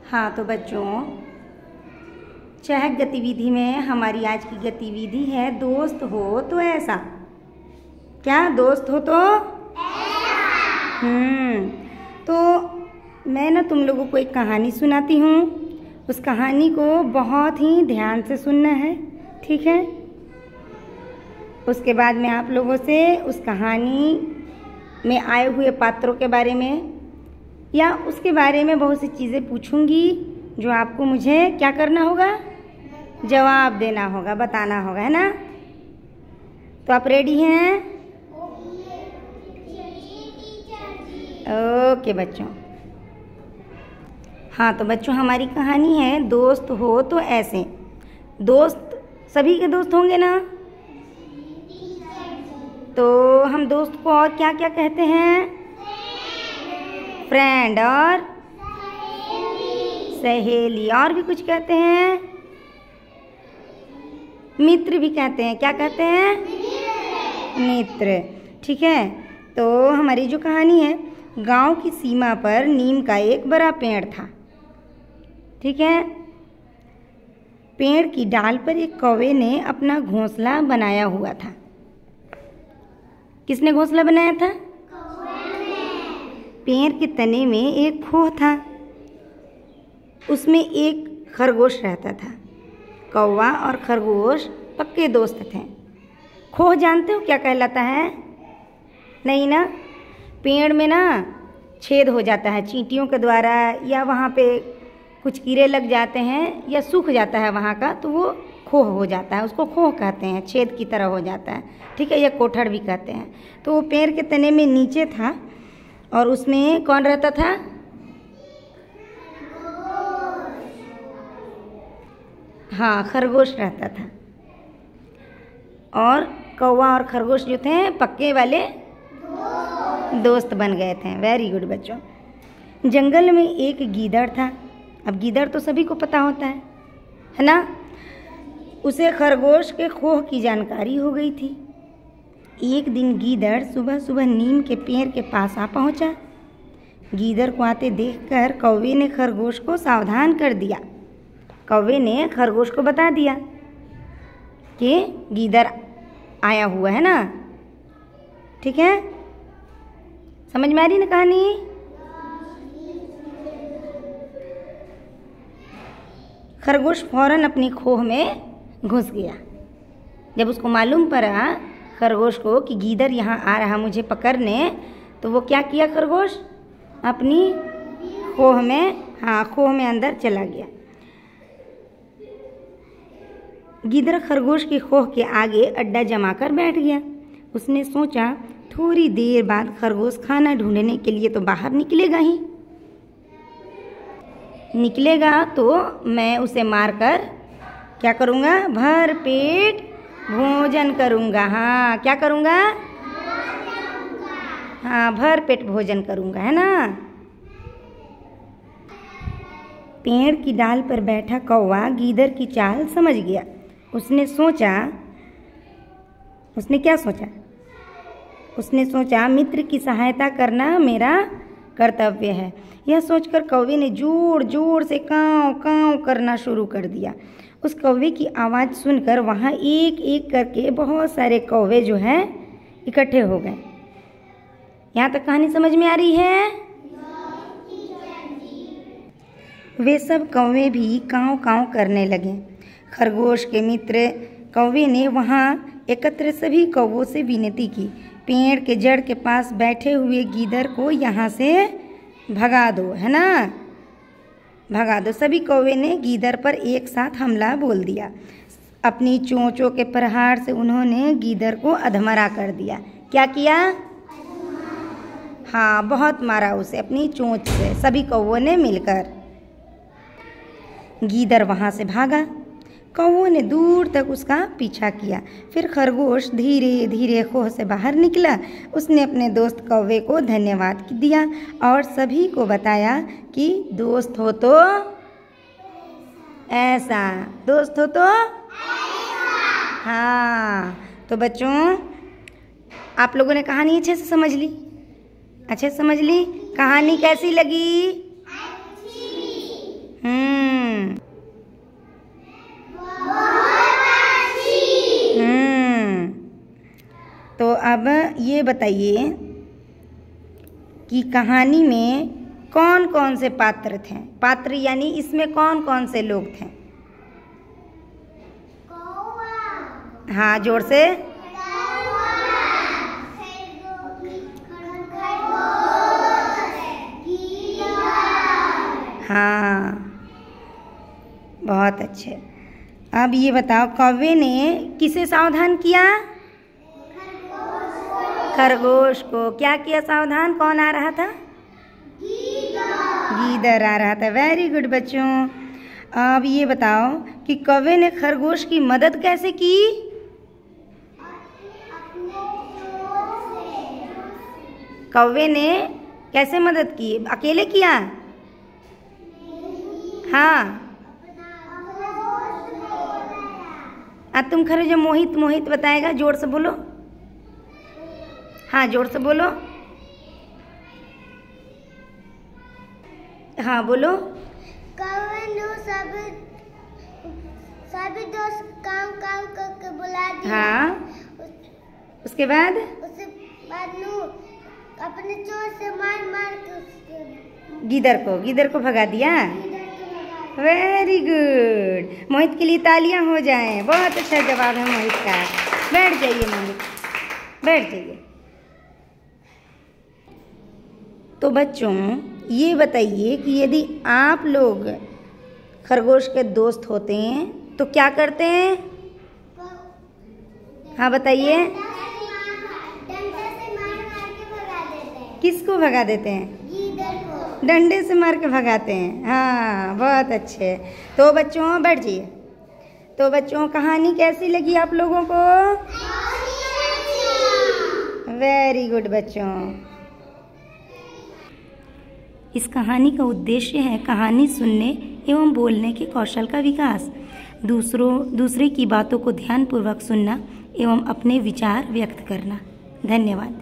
हाँ तो बच्चों, चहक गतिविधि में हमारी आज की गतिविधि है दोस्त हो तो ऐसा। क्या दोस्त हो तो तो मैं ना तुम लोगों को एक कहानी सुनाती हूँ। उस कहानी को बहुत ही ध्यान से सुनना है, ठीक है। उसके बाद मैं आप लोगों से उस कहानी में आए हुए पात्रों के बारे में या उसके बारे में बहुत सी चीज़ें पूछूंगी, जो आपको मुझे क्या करना होगा, जवाब देना होगा, बताना होगा, है ना। तो आप रेडी हैं? ओके बच्चों। हाँ तो बच्चों, हमारी कहानी है दोस्त हो तो ऐसे। दोस्त सभी के दोस्त होंगे ना। तो हम दोस्त को और क्या क्या कहते हैं? फ्रेंड और सहेली, और भी कुछ कहते हैं, मित्र भी कहते हैं। क्या कहते हैं? मित्र, ठीक है। तो हमारी जो कहानी है, गांव की सीमा पर नीम का एक बड़ा पेड़ था, ठीक है। पेड़ की डाल पर एक कौवे ने अपना घोंसला बनाया हुआ था। किसने घोंसला बनाया था? पेड़ के तने में एक खोह था, उसमें एक खरगोश रहता था। कौवा और खरगोश पक्के दोस्त थे। खोह जानते हो क्या कहलाता है? नहीं ना। पेड़ में ना छेद हो जाता है चींटियों के द्वारा, या वहाँ पे कुछ कीड़े लग जाते हैं या सूख जाता है वहाँ का, तो वो खोह हो जाता है। उसको खोह कहते हैं, छेद की तरह हो जाता है, ठीक है। या कोठड़ भी कहते हैं। तो वो पेड़ के तने में नीचे था और उसमें कौन रहता था? हाँ, खरगोश रहता था। और कौवा और खरगोश जो थे पक्के वाले दोस्त बन गए थे। वेरी गुड बच्चों। जंगल में एक गीदड़ था। अब गीदड़ तो सभी को पता होता है ना। उसे खरगोश के खोह की जानकारी हो गई थी। एक दिन गीदड़ सुबह सुबह नीम के पेड़ के पास आ पहुंचा। गीदड़ को आते देखकर कौवे ने खरगोश को सावधान कर दिया। कौवे ने खरगोश को बता दिया कि गीदड़ आया हुआ है ना, ठीक है। समझ में आ रही ना कहानी? खरगोश फौरन अपनी खोह में घुस गया। जब उसको मालूम पड़ा खरगोश को कि गीदड़ यहाँ आ रहा मुझे पकड़ने, तो वो क्या किया? खरगोश अपनी खोह में, खोह में अंदर चला गया। गीदड़ खरगोश की खोह के आगे अड्डा जमाकर बैठ गया। उसने सोचा थोड़ी देर बाद खरगोश खाना ढूंढने के लिए तो बाहर निकलेगा ही। निकलेगा तो मैं उसे मारकर क्या करूँगा? भर पेट भोजन करूँगा। हाँ, क्या करूँगा? हाँ, भर पेट भोजन करूँगा, है ना। पेड़ की डाल पर बैठा कौवा गीदड़ की चाल समझ गया। उसने क्या सोचा? उसने सोचा मित्र की सहायता करना मेरा कर्तव्य है। यह सोचकर कौवे ने जोर जोर से काँव काँव करना शुरू कर दिया। उस कौवे की आवाज़ सुनकर वहाँ एक एक करके बहुत सारे कौवे जो हैं इकट्ठे हो गए। यहाँ तक कहानी समझ में आ रही है? वे सब कौवे भी काँव काँव करने लगे। खरगोश के मित्र कौवे ने वहाँ एकत्र सभी कौवों से विनती की, पेड़ के जड़ के पास बैठे हुए गीदड़ को यहाँ से भगा दो, है ना, भगा दो। सभी कौवे ने गीदड़ पर एक साथ हमला बोल दिया। अपनी चोंचों के प्रहार से उन्होंने गीदड़ को अधमरा कर दिया। क्या किया? हाँ, बहुत मारा उसे अपनी चोंच से, सभी कौवों ने मिलकर। गीदड़ वहाँ से भागा। कौवों ने दूर तक उसका पीछा किया। फिर खरगोश धीरे धीरे खोह से बाहर निकला। उसने अपने दोस्त कौवे को धन्यवाद दिया और सभी को बताया कि दोस्त हो तो ऐसा, दोस्त हो तो हाँ। तो बच्चों, आप लोगों ने कहानी अच्छे से समझ ली? अच्छे से समझ ली? कहानी कैसी लगी? ये बताइए कि कहानी में कौन कौन से पात्र थे? पात्र यानी इसमें कौन कौन से लोग थे? हाँ, जोर से। हाँ, बहुत अच्छे। अब ये बताओ, कौवे ने किसे सावधान किया? खरगोश को। क्या किया सावधान? कौन आ रहा था? गीदड़ आ रहा था। वेरी गुड बच्चों। अब ये बताओ कि कौवे ने खरगोश की मदद कैसे की? कौवे ने कैसे मदद की? अकेले किया? हाँ, तुम खरे जो मोहित मोहित बताएगा, जोर से बोलो। हाँ, जोर से बोलो। हाँ, बोलो। सभी दोस्त काम करके बुला दिया। हाँ, उसके बाद अपने चोर से मार के गीदड़ को भगा दिया। Very good. मोहित के लिए तालियां हो जाएं। बहुत अच्छा जवाब है मोहित का। बैठ जाइए मोहित, बैठ जाइए। तो बच्चों, ये बताइए कि यदि आप लोग खरगोश के दोस्त होते हैं तो क्या करते हैं? हाँ, बताइए। किसको भगा देते हैं? डंडे से मार के भगाते हैं। हाँ, बहुत अच्छे। तो बच्चों, बैठ जाइए। तो बच्चों, कहानी कैसी लगी आप लोगों को? वेरी गुड बच्चों। इस कहानी का उद्देश्य है कहानी सुनने एवं बोलने के कौशल का विकास, दूसरे की बातों को ध्यानपूर्वक सुनना एवं अपने विचार व्यक्त करना। धन्यवाद।